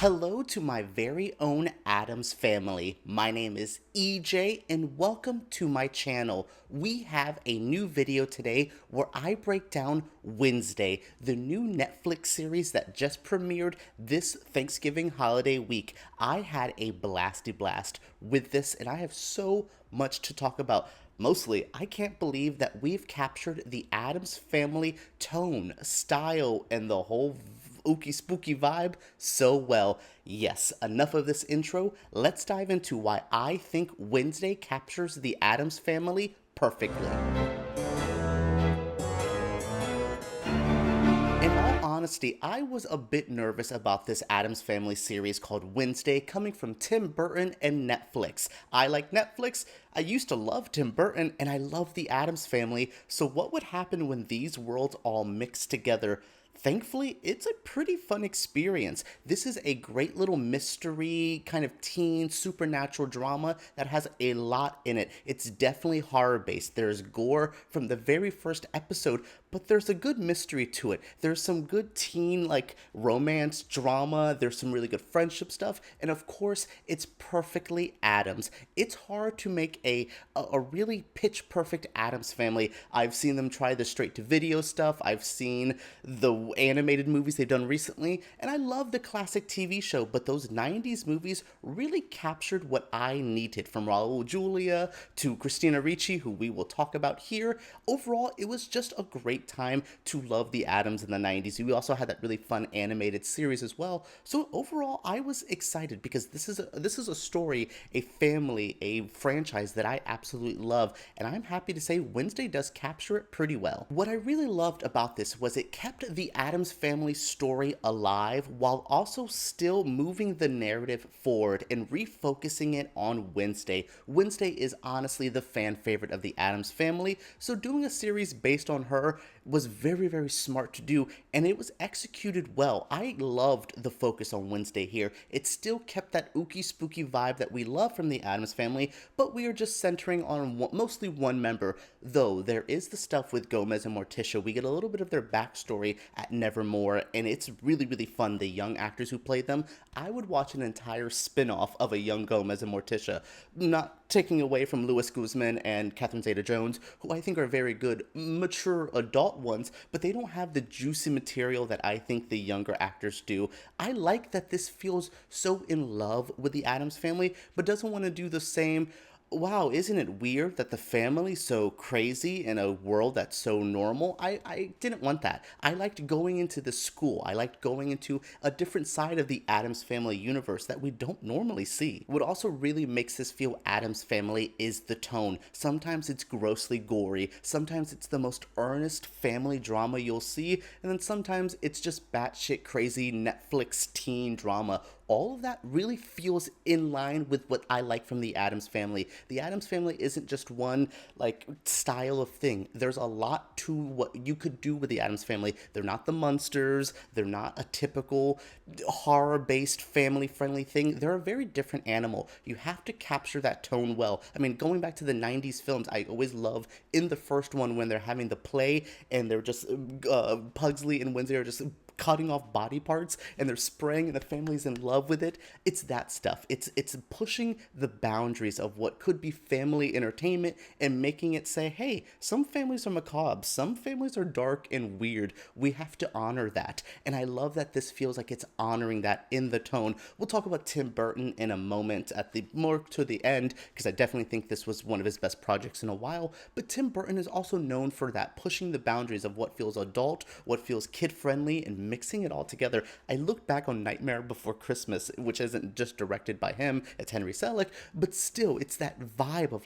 Hello to my very own Addams family. My name is EJ and welcome to my channel. We have a new video today where I break down Wednesday, the new Netflix series that just premiered this Thanksgiving holiday week. I had a blasty blast with this and I have so much to talk about. Mostly, I can't believe that we've captured the Addams family tone, style, and the whole ooky spooky vibe so well. Yes, enough of this intro. Let's dive into why I think Wednesday captures the Addams family perfectly. In all honesty, I was a bit nervous about this Addams Family series called Wednesday coming from Tim Burton and Netflix. I like Netflix, I used to love Tim Burton, and I love the Addams Family, so what would happen when these worlds all mix together? Thankfully, it's a pretty fun experience. This is a great little mystery, kind of teen, supernatural drama that has a lot in it. It's definitely horror-based. There's gore from the very first episode, but there's a good mystery to it. There's some good teen, romance drama. There's some really good friendship stuff. And of course, it's perfectly Addams. It's hard to make a really pitch-perfect Addams Family. I've seen them try the straight-to-video stuff. I've seen the animated movies they've done recently, and I love the classic TV show, but those 90s movies really captured what I needed, from Raul Julia to Christina Ricci, who we will talk about here. Overall, it was just a great time to love the Addams in the 90s. We also had that really fun animated series as well. So overall, I was excited because this is a story, a family, a franchise that I absolutely love, and I'm happy to say Wednesday does capture it pretty well. What I really loved about this was it kept the Addams Family story alive while also still moving the narrative forward and refocusing it on Wednesday. Wednesday is honestly the fan favorite of the Addams Family, so doing a series based on her was very, very smart to do, and it was executed well. I loved the focus on Wednesday here. It still kept that ooky spooky vibe that we love from the Addams Family, but we are just centering on mostly one member, though there is the stuff with Gomez and Morticia. We get a little bit of their backstory at Nevermore, and it's really, really fun. The young actors who played them, I would watch an entire spin-off of a young Gomez and Morticia, not taking away from Louis Guzmán and Catherine Zeta-Jones, who I think are very good, mature adult ones, but they don't have the juicy material that I think the younger actors do. I like that this feels so in love with the Addams Family, but doesn't want to do the same. Wow, isn't it weird that the family's so crazy in a world that's so normal? I didn't want that. I liked going into the school. I liked going into a different side of the Addams Family universe that we don't normally see. What also really makes this feel Addams Family is the tone. Sometimes it's grossly gory. Sometimes it's the most earnest family drama you'll see. And then sometimes it's just batshit crazy Netflix teen drama. All of that really feels in line with what I like from the Addams Family. The Addams Family isn't just one, style of thing. There's a lot to what you could do with the Addams Family. They're not the monsters. They're not a typical horror-based, family-friendly thing. They're a very different animal. You have to capture that tone well. I mean, going back to the 90s films, I always love in the first one when they're having the play and they're just, Pugsley and Wednesday are just cutting off body parts and they're spraying and the family's in love with it. It's that stuff. It's pushing the boundaries of what could be family entertainment and making it say, hey, some families are macabre, some families are dark and weird. We have to honor that. And I love that this feels like it's honoring that in the tone. We'll talk about Tim Burton in a moment at the more to the end, because I definitely think this was one of his best projects in a while. But Tim Burton is also known for that, pushing the boundaries of what feels adult, what feels kid-friendly, and mixing it all together. I look back on Nightmare Before Christmas, which isn't just directed by him, it's Henry Selick, but still, it's that vibe of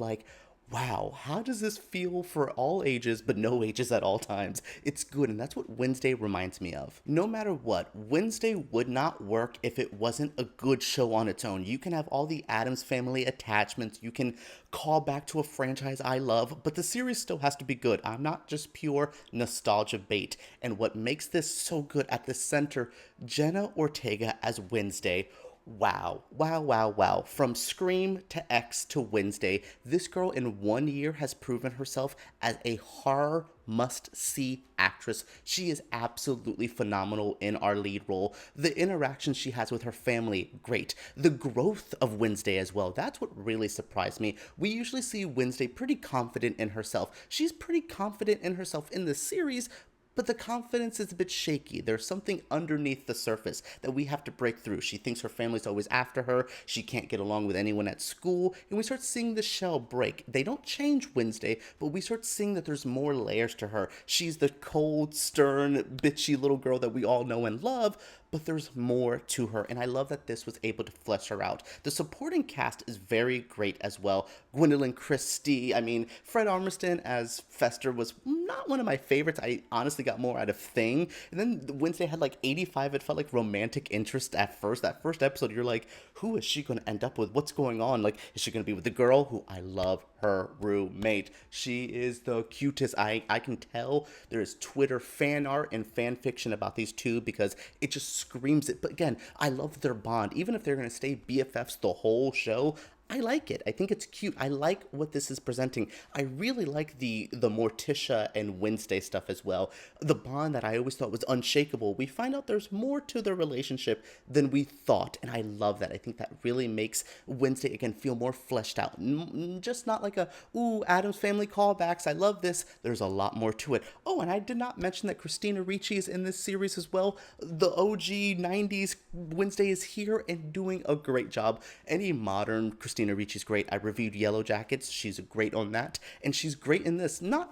wow, how does this feel for all ages, but no ages at all times? It's good, and that's what Wednesday reminds me of. No matter what, Wednesday would not work if it wasn't a good show on its own. You can have all the Addams Family attachments, you can call back to a franchise I love, but the series still has to be good. I'm not just pure nostalgia bait. And what makes this so good at the center, Jenna Ortega as Wednesday. Wow, wow, wow, wow. From Scream to X to Wednesday, this girl in 1 year has proven herself as a horror must see actress. She is absolutely phenomenal in our lead role. The interactions she has with her family, great. The growth of Wednesday as well, that's what really surprised me. We usually see Wednesday pretty confident in herself. She's pretty confident in herself in the series, but the confidence is a bit shaky. There's something underneath the surface that we have to break through. She thinks her family's always after her. She can't get along with anyone at school. And we start seeing the shell break. They don't change Wednesday, but we start seeing that there's more layers to her. She's the cold, stern, bitchy little girl that we all know and love, but there's more to her, and I love that this was able to flesh her out. The supporting cast is very great as well. Gwendoline, Christie, I mean, Fred Armisen as Fester was not one of my favorites. I honestly got more out of Thing, and then Wednesday had like 85, it felt like romantic interest at first. That first episode, you're like, who is she going to end up with? What's going on? Like, is she going to be with the girl who I love? Her roommate. She is the cutest. I can tell there is Twitter fan art and fan fiction about these two because it just screams it. But again, I love their bond. Even if they're going to stay BFFs the whole show, I like it. I think it's cute. I like what this is presenting. I really like the Morticia and Wednesday stuff as well. The bond that I always thought was unshakable. We find out there's more to their relationship than we thought, and I love that. I think that really makes Wednesday again feel more fleshed out. Just not like a Addams Family callbacks. I love this. There's a lot more to it. Oh, and I did not mention that Christina Ricci is in this series as well. The OG 90s Wednesday is here and doing a great job. Any modern Christina Ricci's great. I reviewed Yellow Jackets. She's great on that, and she's great in this. Not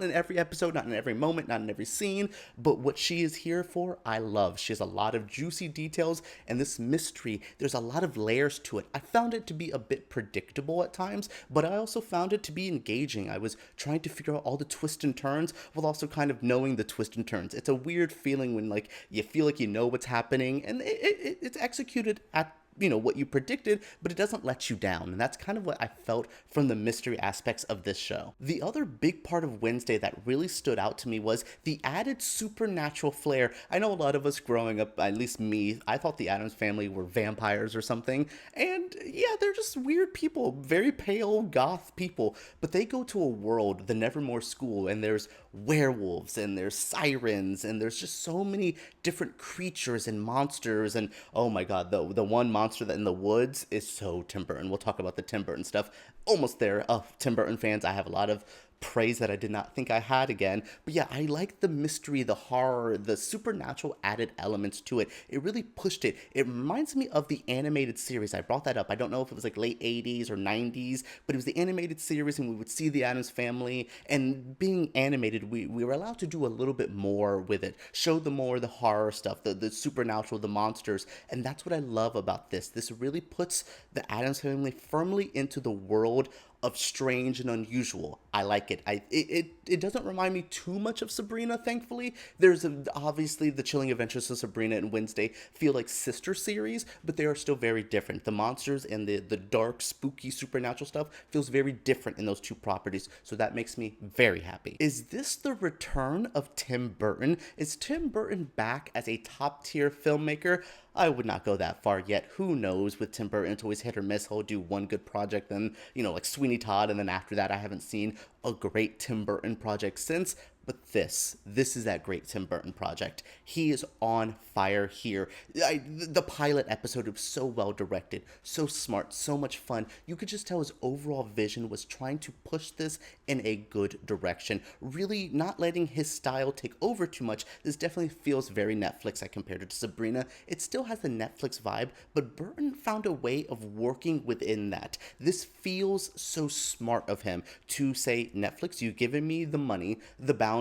in every episode, not in every moment, not in every scene, but what she is here for, I love. She has a lot of juicy details, and this mystery, there's a lot of layers to it. I found it to be a bit predictable at times, but I also found it to be engaging. I was trying to figure out all the twists and turns while also kind of knowing the twists and turns. It's a weird feeling when like you feel like you know what's happening, and it's executed at what you predicted, but it doesn't let you down. And that's kind of what I felt from the mystery aspects of this show. The other big part of Wednesday that really stood out to me was the added supernatural flair. I know a lot of us growing up, at least me, I thought the Addams Family were vampires or something. And yeah, they're just weird people, very pale goth people, but they go to a world, the Nevermore School, and there's werewolves and there's sirens and there's just so many different creatures and monsters. And oh my god, the one monster that in the woods is so Tim Burton. We'll talk about the Tim Burton stuff almost there. Tim Burton fans, I have a lot of praise that I did not think I had again. But yeah, I like the mystery, the horror, the supernatural added elements to it. It really pushed it. It reminds me of the animated series. I brought that up. I don't know if it was like late 80s or 90s, but it was the animated series, and we would see the Addams Family, and being animated, we were allowed to do a little bit more with it. Show them more the horror stuff, the supernatural, the monsters, and that's what I love about this. This really puts the Addams Family firmly into the world of strange and unusual. I like it. It doesn't remind me too much of Sabrina, thankfully. There's obviously the Chilling Adventures of Sabrina and Wednesday feel like sister series, but they are still very different. The monsters and the dark, spooky, supernatural stuff feels very different in those two properties, so that makes me very happy. Is this the return of Tim Burton? Is Tim Burton back as a top-tier filmmaker? I would not go that far yet. Who knows? With Tim Burton, it's always hit or miss. He'll do one good project, then, like Sweeney Todd, and then after that, I haven't seen a great Tim Burton project since. But this is that great Tim Burton project. He is on fire here. The pilot episode was so well directed, so smart, so much fun. You could just tell his overall vision was trying to push this in a good direction. Really not letting his style take over too much. This definitely feels very Netflix. I compared it to Sabrina. It still has the Netflix vibe, but Burton found a way of working within that. This feels so smart of him to say, Netflix, you've given me the money, the boundaries.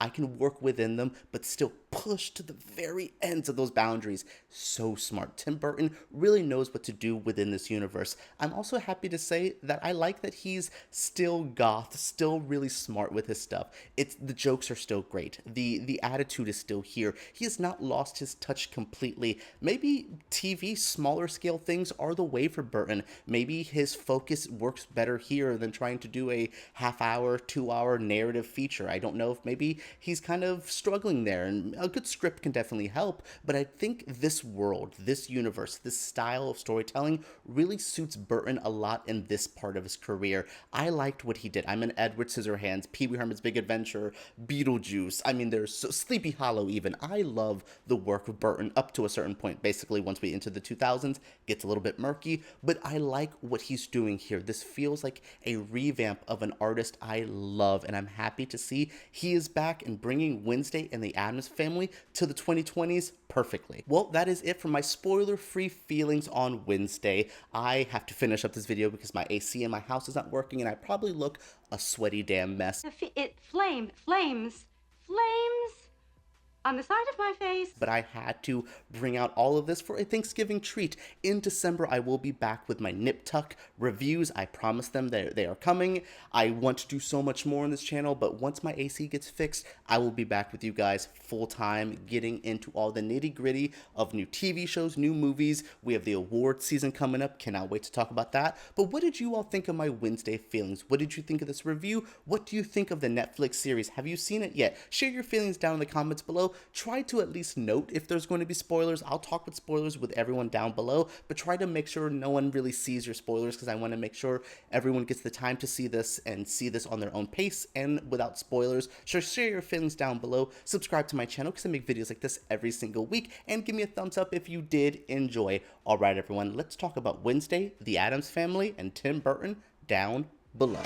I can work within them, but still push to the very ends of those boundaries. So smart. Tim Burton really knows what to do within this universe. I'm also happy to say that I like that he's still goth, still really smart with his stuff. The jokes are still great. The attitude is still here. He has not lost his touch completely. Maybe TV, smaller scale things are the way for Burton. Maybe his focus works better here than trying to do a half-hour, 2-hour narrative feature. I don't know if maybe he's kind of struggling there, and a good script can definitely help, but I think this world, this universe, this style of storytelling really suits Burton a lot in this part of his career. I liked what he did. I'm an Edward Scissorhands, Pee Wee Herman's Big Adventure, Beetlejuice. I mean, there's Sleepy Hollow even. I love the work of Burton up to a certain point. Basically, once we into the 2000s, gets a little bit murky, but I like what he's doing here. This feels like a revamp of an artist I love, and I'm happy to see he is back and bringing Wednesday and the Addams Family to the 2020s perfectly. Well, that is it for my spoiler-free feelings on Wednesday. I have to finish up this video because my AC in my house is not working, and I probably look a sweaty damn mess. Flames on the side of my face. But I had to bring out all of this for a Thanksgiving treat. In December, I will be back with my Nip Tuck reviews. I promise them they are coming. I want to do so much more on this channel, but once my AC gets fixed, I will be back with you guys full time, getting into all the nitty gritty of new TV shows, new movies. We have the awards season coming up. Cannot wait to talk about that. But what did you all think of my Wednesday feelings? What did you think of this review? What do you think of the Netflix series? Have you seen it yet? Share your feelings down in the comments below. Try to at least note if there's going to be spoilers. I'll talk with spoilers with everyone down below, but try to make sure no one really sees your spoilers, because I want to make sure everyone gets the time to see this and see this on their own pace and without spoilers. So share your feelings down below. Subscribe to my channel because I make videos like this every single week, and give me a thumbs up if you did enjoy. All right, everyone, let's talk about Wednesday, the Addams Family, and Tim Burton down below.